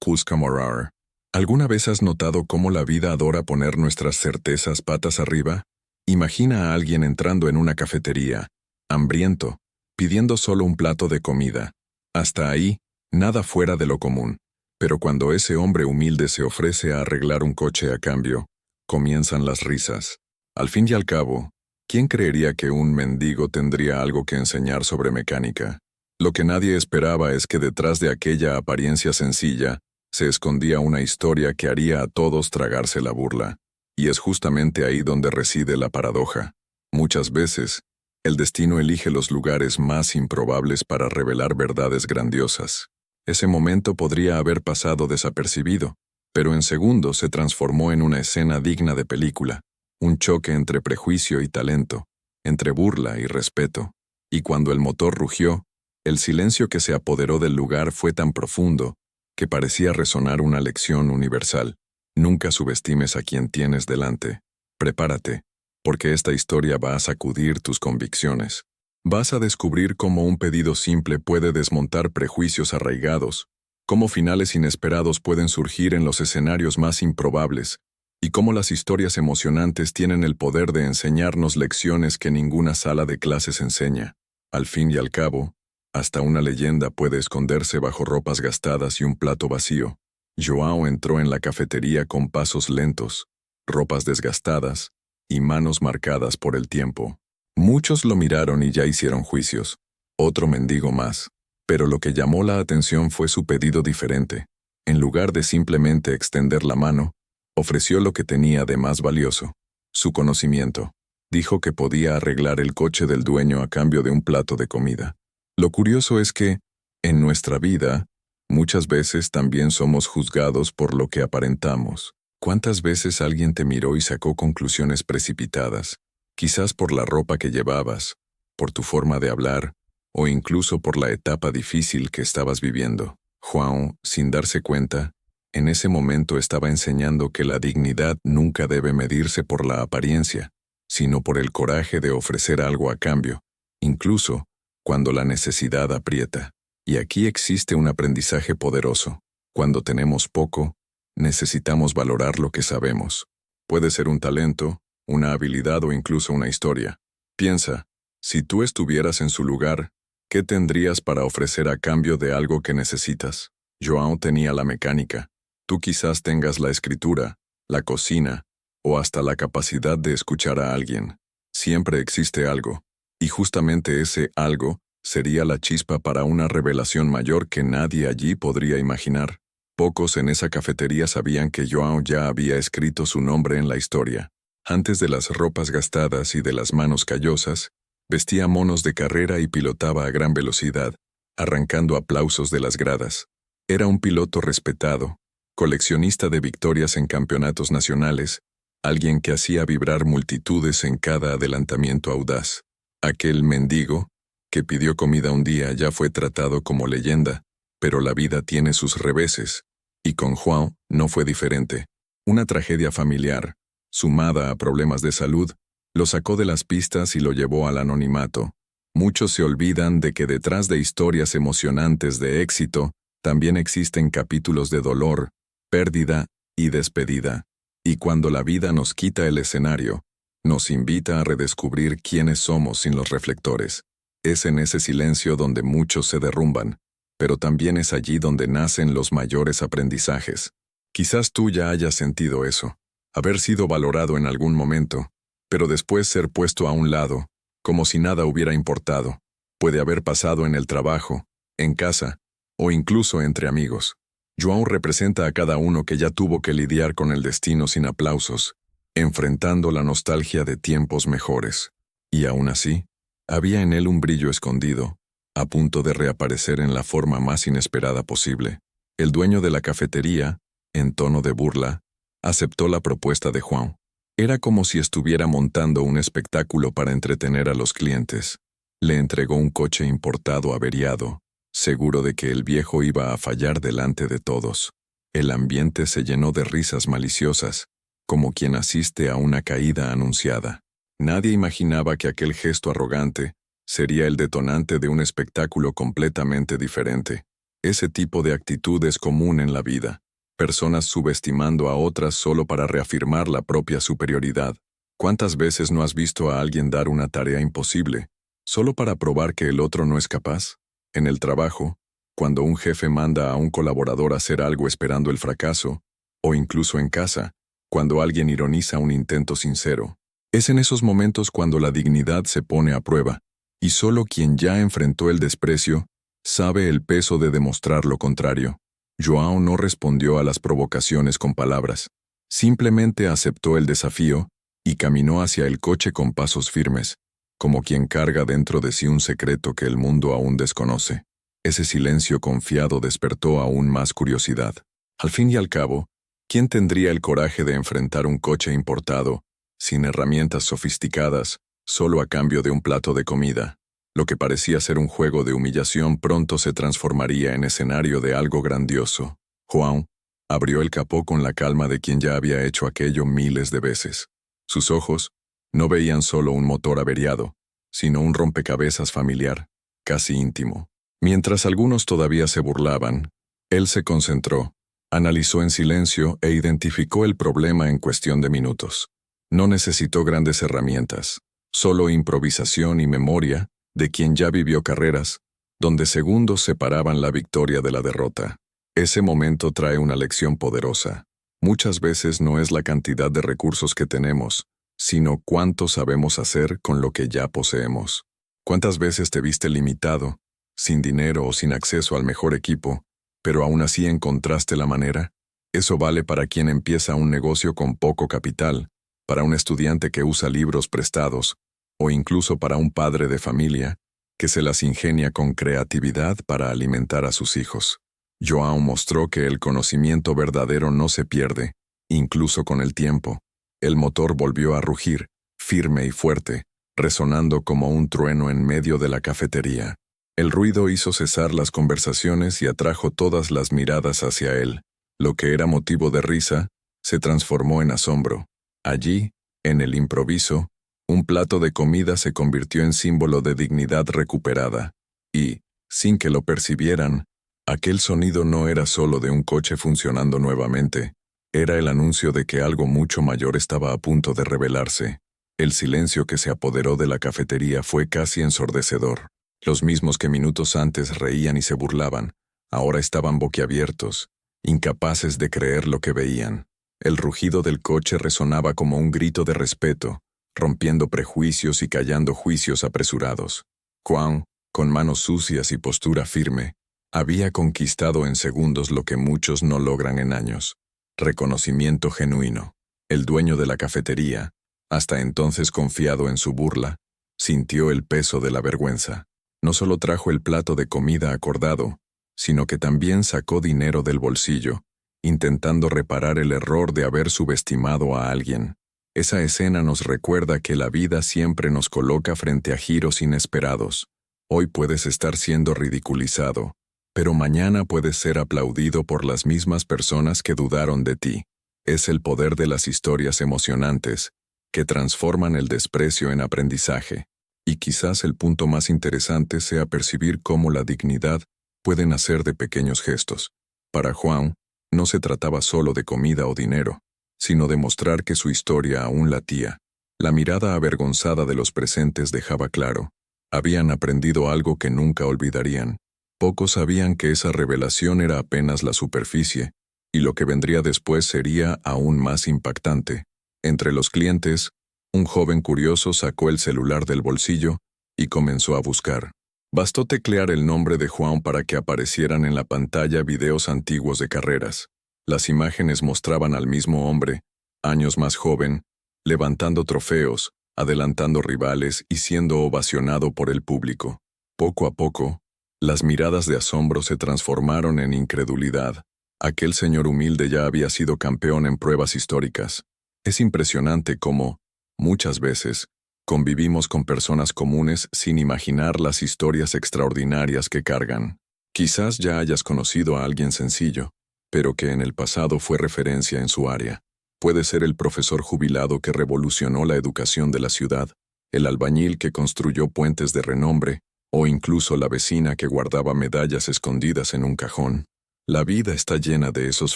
Huska Morar. ¿Alguna vez has notado cómo la vida adora poner nuestras certezas patas arriba? Imagina a alguien entrando en una cafetería, hambriento, pidiendo solo un plato de comida. Hasta ahí, nada fuera de lo común. Pero cuando ese hombre humilde se ofrece a arreglar un coche a cambio, comienzan las risas. Al fin y al cabo, ¿quién creería que un mendigo tendría algo que enseñar sobre mecánica? Lo que nadie esperaba es que detrás de aquella apariencia sencilla se escondía una historia que haría a todos tragarse la burla. Y es justamente ahí donde reside la paradoja. Muchas veces, el destino elige los lugares más improbables para revelar verdades grandiosas. Ese momento podría haber pasado desapercibido, pero en segundos se transformó en una escena digna de película, un choque entre prejuicio y talento, entre burla y respeto. Y cuando el motor rugió, el silencio que se apoderó del lugar fue tan profundo que parecía resonar una lección universal. Nunca subestimes a quien tienes delante. Prepárate, porque esta historia va a sacudir tus convicciones. Vas a descubrir cómo un pedido simple puede desmontar prejuicios arraigados, cómo finales inesperados pueden surgir en los escenarios más improbables, y cómo las historias emocionantes tienen el poder de enseñarnos lecciones que ninguna sala de clases enseña. Al fin y al cabo, hasta una leyenda puede esconderse bajo ropas gastadas y un plato vacío. João entró en la cafetería con pasos lentos, ropas desgastadas y manos marcadas por el tiempo. Muchos lo miraron y ya hicieron juicios. Otro mendigo más. Pero lo que llamó la atención fue su pedido diferente. En lugar de simplemente extender la mano, ofreció lo que tenía de más valioso: su conocimiento. Dijo que podía arreglar el coche del dueño a cambio de un plato de comida. Lo curioso es que, en nuestra vida, muchas veces también somos juzgados por lo que aparentamos. ¿Cuántas veces alguien te miró y sacó conclusiones precipitadas? Quizás por la ropa que llevabas, por tu forma de hablar, o incluso por la etapa difícil que estabas viviendo. João, sin darse cuenta, en ese momento estaba enseñando que la dignidad nunca debe medirse por la apariencia, sino por el coraje de ofrecer algo a cambio, incluso cuando la necesidad aprieta. Y aquí existe un aprendizaje poderoso. Cuando tenemos poco, necesitamos valorar lo que sabemos. Puede ser un talento, una habilidad o incluso una historia. Piensa, si tú estuvieras en su lugar, ¿qué tendrías para ofrecer a cambio de algo que necesitas? João tenía la mecánica. Tú quizás tengas la escritura, la cocina, o hasta la capacidad de escuchar a alguien. Siempre existe algo, y justamente ese algo sería la chispa para una revelación mayor que nadie allí podría imaginar. Pocos en esa cafetería sabían que João ya había escrito su nombre en la historia. Antes de las ropas gastadas y de las manos callosas, vestía monos de carrera y pilotaba a gran velocidad, arrancando aplausos de las gradas. Era un piloto respetado, coleccionista de victorias en campeonatos nacionales, alguien que hacía vibrar multitudes en cada adelantamiento audaz. Aquel mendigo, que pidió comida un día, ya fue tratado como leyenda, pero la vida tiene sus reveses, y con João no fue diferente. Una tragedia familiar, sumada a problemas de salud, lo sacó de las pistas y lo llevó al anonimato. Muchos se olvidan de que detrás de historias emocionantes de éxito, también existen capítulos de dolor, pérdida y despedida. Y cuando la vida nos quita el escenario, nos invita a redescubrir quiénes somos sin los reflectores. Es en ese silencio donde muchos se derrumban, pero también es allí donde nacen los mayores aprendizajes. Quizás tú ya hayas sentido eso, haber sido valorado en algún momento, pero después ser puesto a un lado, como si nada hubiera importado. Puede haber pasado en el trabajo, en casa, o incluso entre amigos. João representa a cada uno que ya tuvo que lidiar con el destino sin aplausos, enfrentando la nostalgia de tiempos mejores. Y aún así, había en él un brillo escondido, a punto de reaparecer en la forma más inesperada posible. El dueño de la cafetería, en tono de burla, aceptó la propuesta de João. Era como si estuviera montando un espectáculo para entretener a los clientes. Le entregó un coche importado averiado, seguro de que el viejo iba a fallar delante de todos. El ambiente se llenó de risas maliciosas, como quien asiste a una caída anunciada. Nadie imaginaba que aquel gesto arrogante sería el detonante de un espectáculo completamente diferente. Ese tipo de actitud es común en la vida. Personas subestimando a otras solo para reafirmar la propia superioridad. ¿Cuántas veces no has visto a alguien dar una tarea imposible, solo para probar que el otro no es capaz? En el trabajo, cuando un jefe manda a un colaborador a hacer algo esperando el fracaso, o incluso en casa, cuando alguien ironiza un intento sincero. Es en esos momentos cuando la dignidad se pone a prueba, y solo quien ya enfrentó el desprecio sabe el peso de demostrar lo contrario. João no respondió a las provocaciones con palabras. Simplemente aceptó el desafío y caminó hacia el coche con pasos firmes, como quien carga dentro de sí un secreto que el mundo aún desconoce. Ese silencio confiado despertó aún más curiosidad. Al fin y al cabo, ¿quién tendría el coraje de enfrentar un coche importado, sin herramientas sofisticadas, solo a cambio de un plato de comida? Lo que parecía ser un juego de humillación pronto se transformaría en escenario de algo grandioso. João abrió el capó con la calma de quien ya había hecho aquello miles de veces. Sus ojos no veían solo un motor averiado, sino un rompecabezas familiar, casi íntimo. Mientras algunos todavía se burlaban, él se concentró, analizó en silencio e identificó el problema en cuestión de minutos. No necesitó grandes herramientas, solo improvisación y memoria de quien ya vivió carreras, donde segundos separaban la victoria de la derrota. Ese momento trae una lección poderosa. Muchas veces no es la cantidad de recursos que tenemos, sino cuánto sabemos hacer con lo que ya poseemos. ¿Cuántas veces te viste limitado, sin dinero o sin acceso al mejor equipo, pero aún así encontraste la manera? Eso vale para quien empieza un negocio con poco capital, para un estudiante que usa libros prestados, o incluso para un padre de familia que se las ingenia con creatividad para alimentar a sus hijos. João mostró que el conocimiento verdadero no se pierde, incluso con el tiempo. El motor volvió a rugir, firme y fuerte, resonando como un trueno en medio de la cafetería. El ruido hizo cesar las conversaciones y atrajo todas las miradas hacia él. Lo que era motivo de risa se transformó en asombro. Allí, en el improviso, un plato de comida se convirtió en símbolo de dignidad recuperada, y, sin que lo percibieran, aquel sonido no era solo de un coche funcionando nuevamente, era el anuncio de que algo mucho mayor estaba a punto de revelarse. El silencio que se apoderó de la cafetería fue casi ensordecedor. Los mismos que minutos antes reían y se burlaban, ahora estaban boquiabiertos, incapaces de creer lo que veían. El rugido del coche resonaba como un grito de respeto, rompiendo prejuicios y callando juicios apresurados. João, con manos sucias y postura firme, había conquistado en segundos lo que muchos no logran en años: reconocimiento genuino. El dueño de la cafetería, hasta entonces confiado en su burla, sintió el peso de la vergüenza. No solo trajo el plato de comida acordado, sino que también sacó dinero del bolsillo, intentando reparar el error de haber subestimado a alguien. Esa escena nos recuerda que la vida siempre nos coloca frente a giros inesperados. Hoy puedes estar siendo ridiculizado, pero mañana puedes ser aplaudido por las mismas personas que dudaron de ti. Es el poder de las historias emocionantes, que transforman el desprecio en aprendizaje. Y quizás el punto más interesante sea percibir cómo la dignidad puede nacer de pequeños gestos. Para João, no se trataba solo de comida o dinero, sino de mostrar que su historia aún latía. La mirada avergonzada de los presentes dejaba claro: habían aprendido algo que nunca olvidarían. Pocos sabían que esa revelación era apenas la superficie, y lo que vendría después sería aún más impactante. Entre los clientes, un joven curioso sacó el celular del bolsillo y comenzó a buscar. Bastó teclear el nombre de João para que aparecieran en la pantalla videos antiguos de carreras. Las imágenes mostraban al mismo hombre, años más joven, levantando trofeos, adelantando rivales y siendo ovacionado por el público. Poco a poco, las miradas de asombro se transformaron en incredulidad. Aquel señor humilde ya había sido campeón en pruebas históricas. Es impresionante cómo, muchas veces, convivimos con personas comunes sin imaginar las historias extraordinarias que cargan. Quizás ya hayas conocido a alguien sencillo, pero que en el pasado fue referencia en su área. Puede ser el profesor jubilado que revolucionó la educación de la ciudad, el albañil que construyó puentes de renombre, o incluso la vecina que guardaba medallas escondidas en un cajón. La vida está llena de esos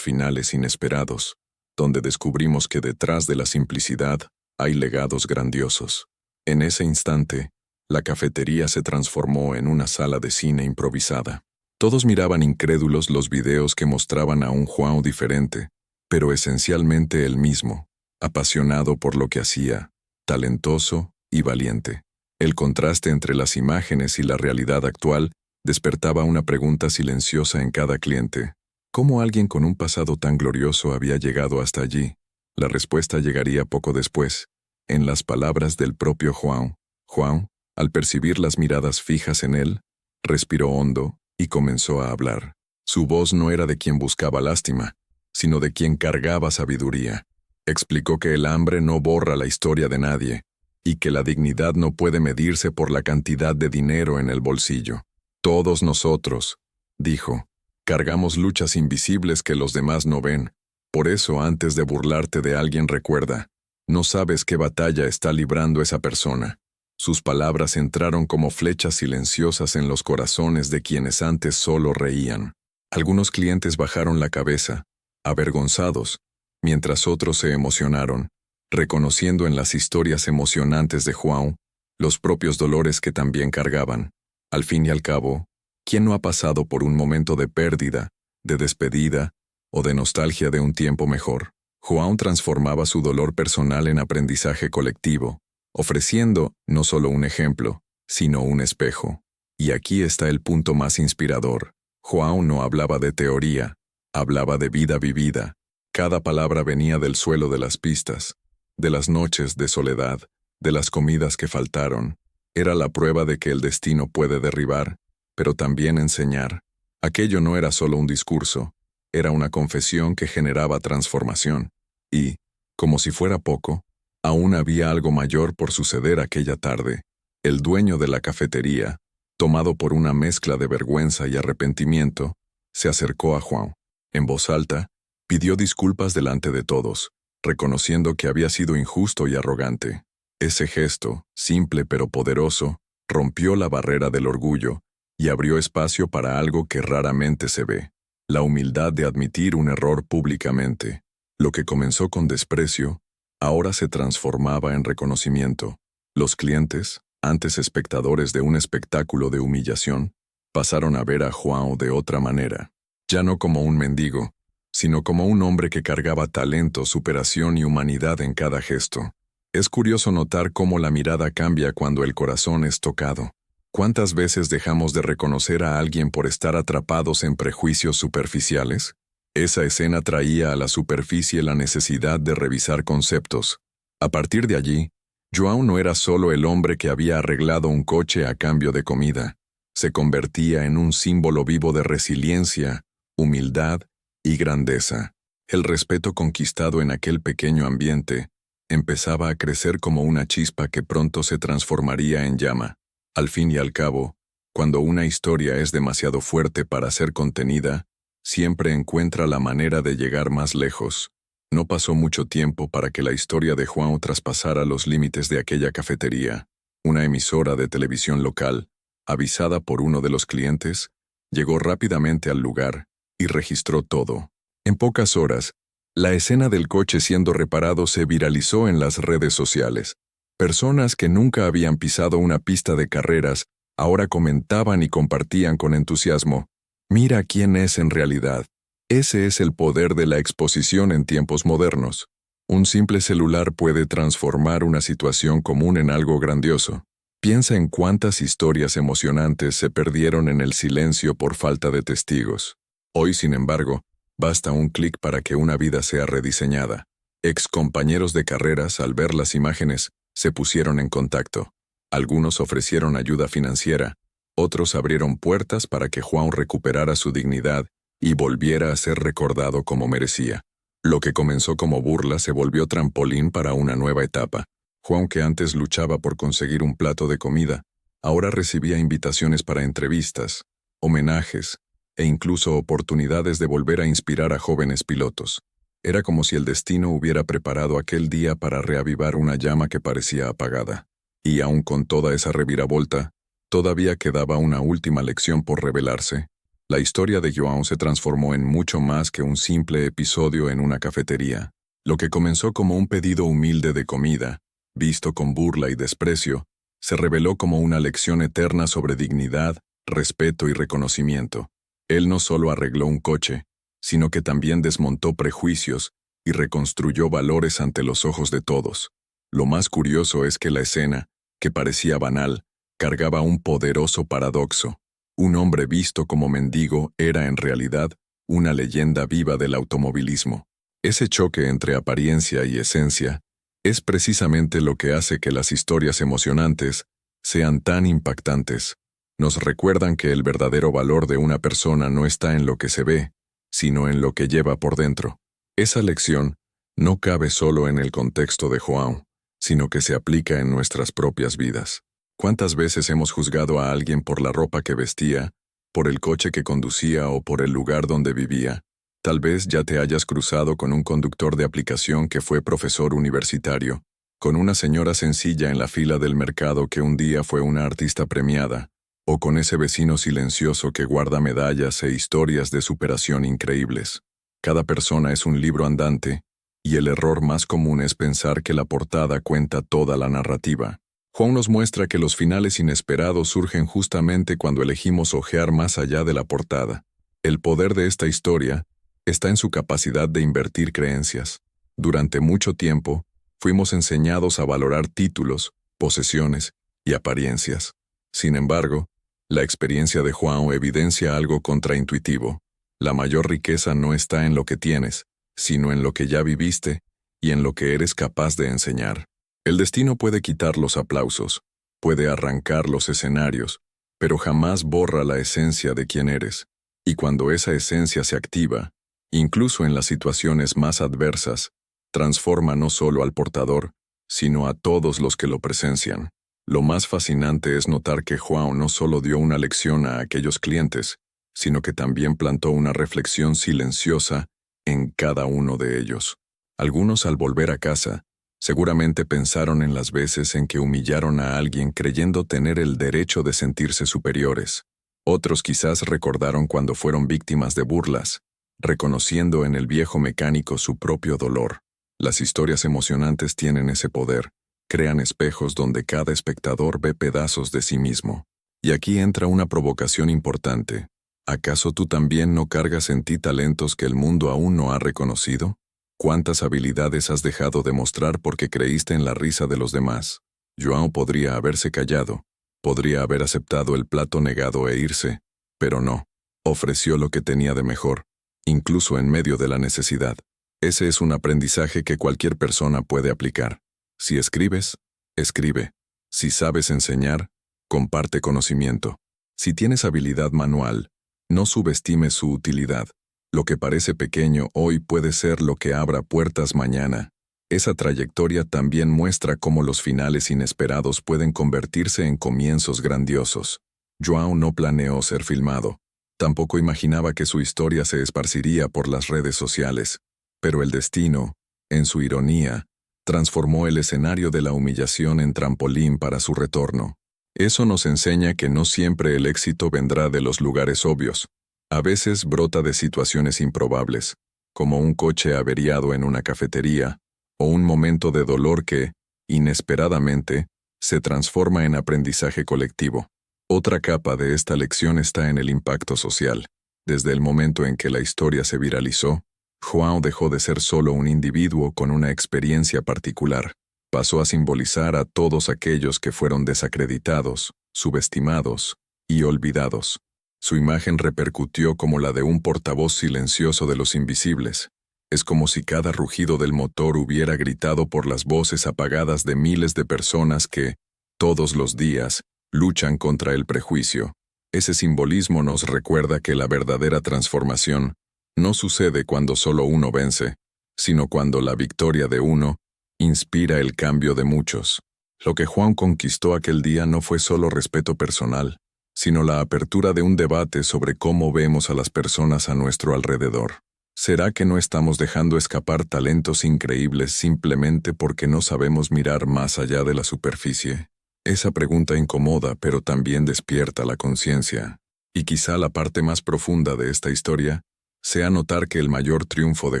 finales inesperados, donde descubrimos que detrás de la simplicidad hay legados grandiosos. En ese instante, la cafetería se transformó en una sala de cine improvisada. Todos miraban incrédulos los videos que mostraban a un João diferente, pero esencialmente el mismo, apasionado por lo que hacía, talentoso y valiente. El contraste entre las imágenes y la realidad actual despertaba una pregunta silenciosa en cada cliente. ¿Cómo alguien con un pasado tan glorioso había llegado hasta allí? La respuesta llegaría poco después, en las palabras del propio João. João, al percibir las miradas fijas en él, respiró hondo y comenzó a hablar. Su voz no era de quien buscaba lástima, sino de quien cargaba sabiduría. Explicó que el hambre no borra la historia de nadie, y que la dignidad no puede medirse por la cantidad de dinero en el bolsillo. Todos nosotros, dijo, cargamos luchas invisibles que los demás no ven. Por eso, antes de burlarte de alguien, recuerda, no sabes qué batalla está librando esa persona. Sus palabras entraron como flechas silenciosas en los corazones de quienes antes solo reían. Algunos clientes bajaron la cabeza, avergonzados, mientras otros se emocionaron, reconociendo en las historias emocionantes de João los propios dolores que también cargaban. Al fin y al cabo, ¿quién no ha pasado por un momento de pérdida, de despedida o de nostalgia de un tiempo mejor? João transformaba su dolor personal en aprendizaje colectivo, ofreciendo no solo un ejemplo, sino un espejo. Y aquí está el punto más inspirador. João no hablaba de teoría, hablaba de vida vivida. Cada palabra venía del suelo de las pistas, de las noches de soledad, de las comidas que faltaron. Era la prueba de que el destino puede derribar, pero también enseñar. Aquello no era solo un discurso, era una confesión que generaba transformación. Y, como si fuera poco, aún había algo mayor por suceder aquella tarde. El dueño de la cafetería, tomado por una mezcla de vergüenza y arrepentimiento, se acercó a João. En voz alta, pidió disculpas delante de todos, reconociendo que había sido injusto y arrogante. Ese gesto, simple pero poderoso, rompió la barrera del orgullo y abrió espacio para algo que raramente se ve: la humildad de admitir un error públicamente. Lo que comenzó con desprecio, ahora se transformaba en reconocimiento. Los clientes, antes espectadores de un espectáculo de humillación, pasaron a ver a João de otra manera, ya no como un mendigo, sino como un hombre que cargaba talento, superación y humanidad en cada gesto. Es curioso notar cómo la mirada cambia cuando el corazón es tocado. ¿Cuántas veces dejamos de reconocer a alguien por estar atrapados en prejuicios superficiales? Esa escena traía a la superficie la necesidad de revisar conceptos. A partir de allí, João no era solo el hombre que había arreglado un coche a cambio de comida. Se convertía en un símbolo vivo de resiliencia, humildad y grandeza. El respeto conquistado en aquel pequeño ambiente empezaba a crecer como una chispa que pronto se transformaría en llama. Al fin y al cabo, cuando una historia es demasiado fuerte para ser contenida, siempre encuentra la manera de llegar más lejos. No pasó mucho tiempo para que la historia de João traspasara los límites de aquella cafetería. Una emisora de televisión local, avisada por uno de los clientes, llegó rápidamente al lugar y registró todo. En pocas horas, la escena del coche siendo reparado se viralizó en las redes sociales. Personas que nunca habían pisado una pista de carreras ahora comentaban y compartían con entusiasmo: «Mira quién es en realidad». Ese es el poder de la exposición en tiempos modernos. Un simple celular puede transformar una situación común en algo grandioso. Piensa en cuántas historias emocionantes se perdieron en el silencio por falta de testigos. Hoy, sin embargo, basta un clic para que una vida sea rediseñada. Excompañeros de carreras, al ver las imágenes, se pusieron en contacto. Algunos ofrecieron ayuda financiera, otros abrieron puertas para que João recuperara su dignidad y volviera a ser recordado como merecía. Lo que comenzó como burla se volvió trampolín para una nueva etapa. João, que antes luchaba por conseguir un plato de comida, ahora recibía invitaciones para entrevistas, homenajes e incluso oportunidades de volver a inspirar a jóvenes pilotos. Era como si el destino hubiera preparado aquel día para reavivar una llama que parecía apagada. Y aun con toda esa reviravolta, Todavía quedaba una última lección por revelarse. La historia de João se transformó en mucho más que un simple episodio en una cafetería. Lo que comenzó como un pedido humilde de comida, visto con burla y desprecio, se reveló como una lección eterna sobre dignidad, respeto y reconocimiento. Él no solo arregló un coche, sino que también desmontó prejuicios y reconstruyó valores ante los ojos de todos. Lo más curioso es que la escena, que parecía banal, cargaba un poderoso paradoxo. Un hombre visto como mendigo era en realidad una leyenda viva del automovilismo. Ese choque entre apariencia y esencia es precisamente lo que hace que las historias emocionantes sean tan impactantes. Nos recuerdan que el verdadero valor de una persona no está en lo que se ve, sino en lo que lleva por dentro. Esa lección no cabe solo en el contexto de João, sino que se aplica en nuestras propias vidas. ¿Cuántas veces hemos juzgado a alguien por la ropa que vestía, por el coche que conducía o por el lugar donde vivía? Tal vez ya te hayas cruzado con un conductor de aplicación que fue profesor universitario, con una señora sencilla en la fila del mercado que un día fue una artista premiada, o con ese vecino silencioso que guarda medallas e historias de superación increíbles. Cada persona es un libro andante, y el error más común es pensar que la portada cuenta toda la narrativa. João nos muestra que los finales inesperados surgen justamente cuando elegimos hojear más allá de la portada. El poder de esta historia está en su capacidad de invertir creencias. Durante mucho tiempo, fuimos enseñados a valorar títulos, posesiones y apariencias. Sin embargo, la experiencia de João evidencia algo contraintuitivo. La mayor riqueza no está en lo que tienes, sino en lo que ya viviste y en lo que eres capaz de enseñar. El destino puede quitar los aplausos, puede arrancar los escenarios, pero jamás borra la esencia de quién eres. Y cuando esa esencia se activa, incluso en las situaciones más adversas, transforma no solo al portador, sino a todos los que lo presencian. Lo más fascinante es notar que João no solo dio una lección a aquellos clientes, sino que también plantó una reflexión silenciosa en cada uno de ellos. Algunos, al volver a casa, seguramente pensaron en las veces en que humillaron a alguien creyendo tener el derecho de sentirse superiores. Otros quizás recordaron cuando fueron víctimas de burlas, reconociendo en el viejo mecánico su propio dolor. Las historias emocionantes tienen ese poder, crean espejos donde cada espectador ve pedazos de sí mismo. Y aquí entra una provocación importante. ¿Acaso tú también no cargas en ti talentos que el mundo aún no ha reconocido? ¿Cuántas habilidades has dejado de mostrar porque creíste en la risa de los demás? João podría haberse callado, podría haber aceptado el plato negado e irse, pero no. Ofreció lo que tenía de mejor, incluso en medio de la necesidad. Ese es un aprendizaje que cualquier persona puede aplicar. Si escribes, escribe. Si sabes enseñar, comparte conocimiento. Si tienes habilidad manual, no subestimes su utilidad. Lo que parece pequeño hoy puede ser lo que abra puertas mañana. Esa trayectoria también muestra cómo los finales inesperados pueden convertirse en comienzos grandiosos. João no planeó ser filmado. Tampoco imaginaba que su historia se esparciría por las redes sociales. Pero el destino, en su ironía, transformó el escenario de la humillación en trampolín para su retorno. Eso nos enseña que no siempre el éxito vendrá de los lugares obvios. A veces brota de situaciones improbables, como un coche averiado en una cafetería, o un momento de dolor que, inesperadamente, se transforma en aprendizaje colectivo. Otra capa de esta lección está en el impacto social. Desde el momento en que la historia se viralizó, João dejó de ser solo un individuo con una experiencia particular. Pasó a simbolizar a todos aquellos que fueron desacreditados, subestimados y olvidados. Su imagen repercutió como la de un portavoz silencioso de los invisibles. Es como si cada rugido del motor hubiera gritado por las voces apagadas de miles de personas que, todos los días, luchan contra el prejuicio. Ese simbolismo nos recuerda que la verdadera transformación no sucede cuando solo uno vence, sino cuando la victoria de uno inspira el cambio de muchos. Lo que João conquistó aquel día no fue solo respeto personal, sino la apertura de un debate sobre cómo vemos a las personas a nuestro alrededor. ¿Será que no estamos dejando escapar talentos increíbles simplemente porque no sabemos mirar más allá de la superficie? Esa pregunta incomoda, pero también despierta la conciencia. Y quizá la parte más profunda de esta historia sea notar que el mayor triunfo de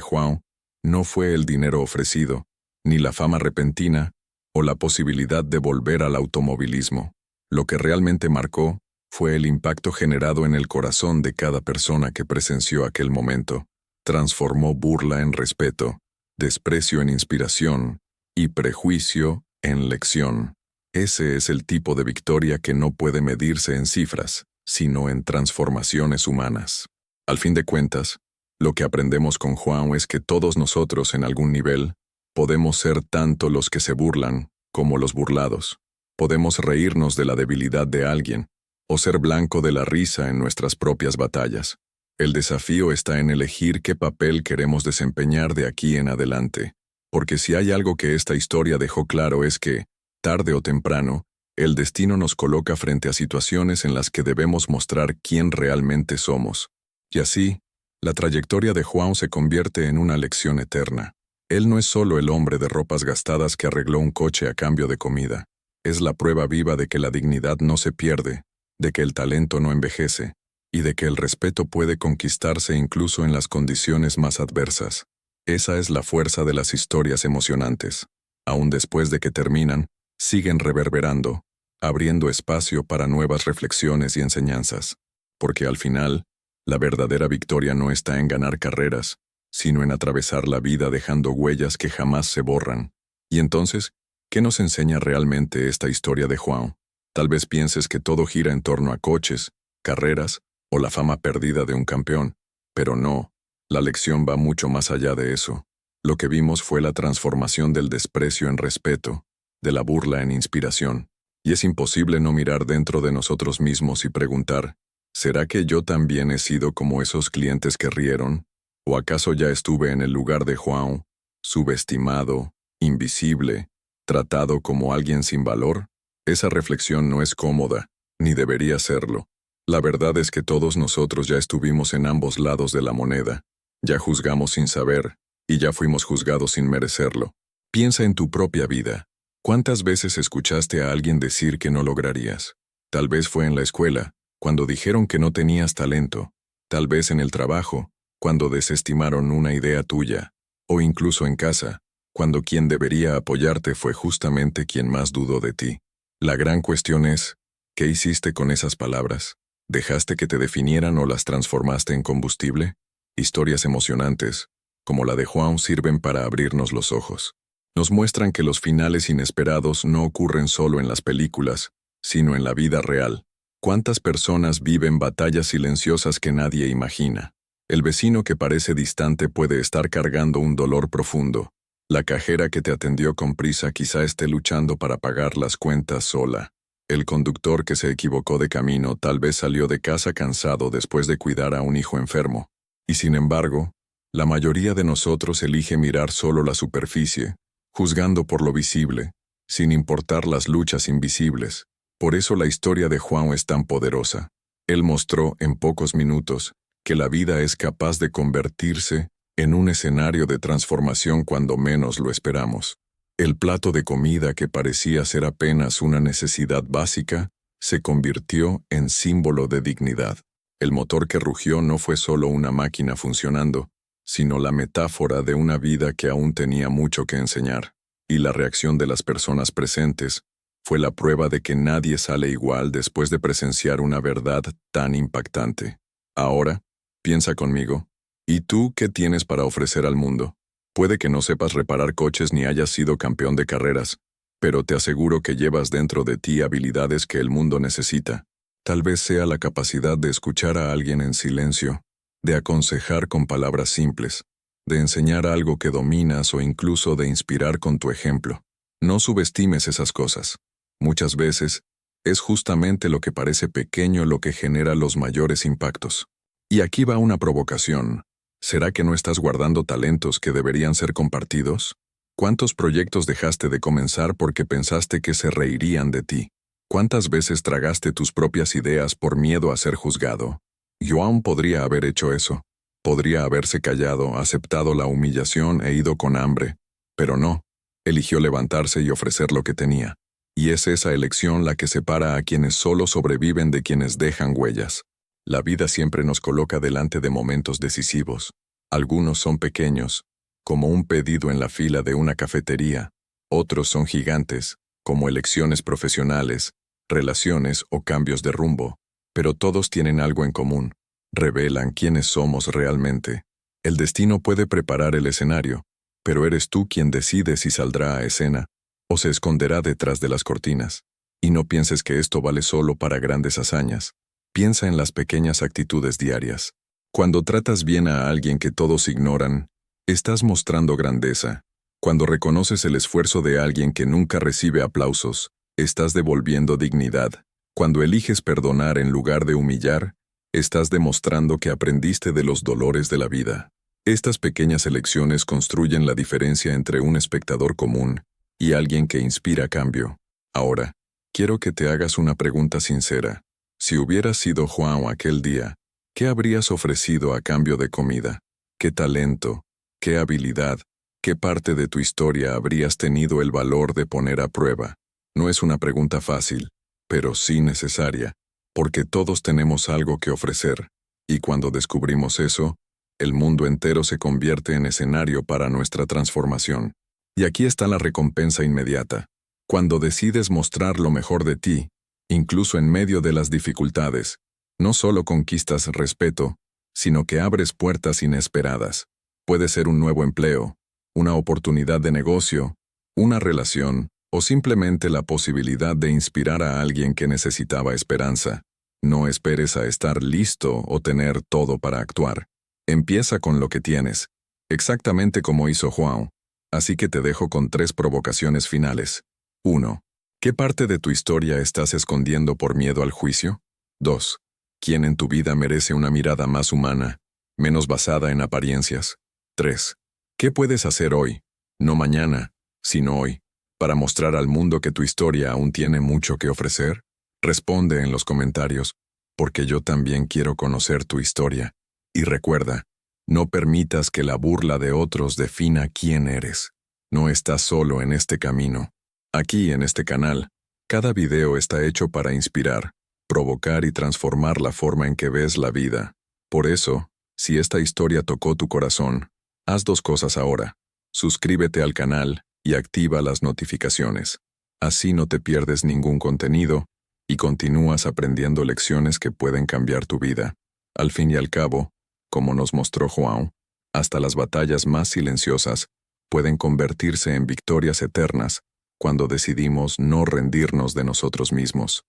Juan no fue el dinero ofrecido, ni la fama repentina, o la posibilidad de volver al automovilismo. Lo que realmente marcó fue el impacto generado en el corazón de cada persona que presenció aquel momento. Transformó burla en respeto, desprecio en inspiración y prejuicio en lección. Ese es el tipo de victoria que no puede medirse en cifras, sino en transformaciones humanas. Al fin de cuentas, lo que aprendemos con Juan es que todos nosotros en algún nivel podemos ser tanto los que se burlan como los burlados. Podemos reírnos de la debilidad de alguien o ser blanco de la risa en nuestras propias batallas. El desafío está en elegir qué papel queremos desempeñar de aquí en adelante, porque si hay algo que esta historia dejó claro es que, tarde o temprano, el destino nos coloca frente a situaciones en las que debemos mostrar quién realmente somos. Y así, la trayectoria de Juan se convierte en una lección eterna. Él no es solo el hombre de ropas gastadas que arregló un coche a cambio de comida. Es la prueba viva de que la dignidad no se pierde, de que el talento no envejece, y de que el respeto puede conquistarse incluso en las condiciones más adversas. Esa es la fuerza de las historias emocionantes. Aún después de que terminan, siguen reverberando, abriendo espacio para nuevas reflexiones y enseñanzas. Porque al final, la verdadera victoria no está en ganar carreras, sino en atravesar la vida dejando huellas que jamás se borran. Y entonces, ¿qué nos enseña realmente esta historia de Juan? Tal vez pienses que todo gira en torno a coches, carreras o la fama perdida de un campeón, pero no, la lección va mucho más allá de eso. Lo que vimos fue la transformación del desprecio en respeto, de la burla en inspiración, y es imposible no mirar dentro de nosotros mismos y preguntar, ¿será que yo también he sido como esos clientes que rieron? ¿O acaso ya estuve en el lugar de Juan, subestimado, invisible, tratado como alguien sin valor? Esa reflexión no es cómoda, ni debería serlo. La verdad es que todos nosotros ya estuvimos en ambos lados de la moneda, ya juzgamos sin saber, y ya fuimos juzgados sin merecerlo. Piensa en tu propia vida. ¿Cuántas veces escuchaste a alguien decir que no lograrías? Tal vez fue en la escuela, cuando dijeron que no tenías talento, tal vez en el trabajo, cuando desestimaron una idea tuya, o incluso en casa, cuando quien debería apoyarte fue justamente quien más dudó de ti. La gran cuestión es, ¿qué hiciste con esas palabras? ¿Dejaste que te definieran o las transformaste en combustible? Historias emocionantes, como la de Juan, sirven para abrirnos los ojos. Nos muestran que los finales inesperados no ocurren solo en las películas, sino en la vida real. ¿Cuántas personas viven batallas silenciosas que nadie imagina? El vecino que parece distante puede estar cargando un dolor profundo. La cajera que te atendió con prisa quizá esté luchando para pagar las cuentas sola. El conductor que se equivocó de camino tal vez salió de casa cansado después de cuidar a un hijo enfermo. Y sin embargo, la mayoría de nosotros elige mirar solo la superficie, juzgando por lo visible, sin importar las luchas invisibles. Por eso la historia de Juan es tan poderosa. Él mostró en pocos minutos que la vida es capaz de convertirse en un escenario de transformación cuando menos lo esperamos. El plato de comida que parecía ser apenas una necesidad básica, se convirtió en símbolo de dignidad. El motor que rugió no fue solo una máquina funcionando, sino la metáfora de una vida que aún tenía mucho que enseñar. Y la reacción de las personas presentes fue la prueba de que nadie sale igual después de presenciar una verdad tan impactante. Ahora, piensa conmigo, ¿y tú qué tienes para ofrecer al mundo? Puede que no sepas reparar coches ni hayas sido campeón de carreras, pero te aseguro que llevas dentro de ti habilidades que el mundo necesita. Tal vez sea la capacidad de escuchar a alguien en silencio, de aconsejar con palabras simples, de enseñar algo que dominas o incluso de inspirar con tu ejemplo. No subestimes esas cosas. Muchas veces, es justamente lo que parece pequeño lo que genera los mayores impactos. Y aquí va una provocación. ¿Será que no estás guardando talentos que deberían ser compartidos? ¿Cuántos proyectos dejaste de comenzar porque pensaste que se reirían de ti? ¿Cuántas veces tragaste tus propias ideas por miedo a ser juzgado? Joan podría haber hecho eso. Podría haberse callado, aceptado la humillación e ido con hambre. Pero no. Eligió levantarse y ofrecer lo que tenía. Y es esa elección la que separa a quienes solo sobreviven de quienes dejan huellas. La vida siempre nos coloca delante de momentos decisivos. Algunos son pequeños, como un pedido en la fila de una cafetería. Otros son gigantes, como elecciones profesionales, relaciones o cambios de rumbo. Pero todos tienen algo en común. Revelan quiénes somos realmente. El destino puede preparar el escenario, pero eres tú quien decide si saldrá a escena o se esconderá detrás de las cortinas. Y no pienses que esto vale solo para grandes hazañas. Piensa en las pequeñas actitudes diarias. Cuando tratas bien a alguien que todos ignoran, estás mostrando grandeza. Cuando reconoces el esfuerzo de alguien que nunca recibe aplausos, estás devolviendo dignidad. Cuando eliges perdonar en lugar de humillar, estás demostrando que aprendiste de los dolores de la vida. Estas pequeñas elecciones construyen la diferencia entre un espectador común y alguien que inspira cambio. Ahora, quiero que te hagas una pregunta sincera. Si hubieras sido Juan aquel día, ¿qué habrías ofrecido a cambio de comida? ¿Qué talento? ¿Qué habilidad? ¿Qué parte de tu historia habrías tenido el valor de poner a prueba? No es una pregunta fácil, pero sí necesaria, porque todos tenemos algo que ofrecer, y cuando descubrimos eso, el mundo entero se convierte en escenario para nuestra transformación. Y aquí está la recompensa inmediata. Cuando decides mostrar lo mejor de ti, incluso en medio de las dificultades, no solo conquistas respeto, sino que abres puertas inesperadas. Puede ser un nuevo empleo, una oportunidad de negocio, una relación, o simplemente la posibilidad de inspirar a alguien que necesitaba esperanza. No esperes a estar listo o tener todo para actuar. Empieza con lo que tienes, exactamente como hizo Juan. Así que te dejo con 3 provocaciones finales. 1. ¿Qué parte de tu historia estás escondiendo por miedo al juicio? 2. ¿Quién en tu vida merece una mirada más humana, menos basada en apariencias? 3. ¿Qué puedes hacer hoy, no mañana, sino hoy, para mostrar al mundo que tu historia aún tiene mucho que ofrecer? Responde en los comentarios, porque yo también quiero conocer tu historia. Y recuerda, no permitas que la burla de otros defina quién eres. No estás solo en este camino. Aquí, en este canal, cada video está hecho para inspirar, provocar y transformar la forma en que ves la vida. Por eso, si esta historia tocó tu corazón, haz 2 cosas ahora. Suscríbete al canal y activa las notificaciones. Así no te pierdes ningún contenido y continúas aprendiendo lecciones que pueden cambiar tu vida. Al fin y al cabo, como nos mostró Juan, hasta las batallas más silenciosas pueden convertirse en victorias eternas cuando decidimos no rendirnos de nosotros mismos.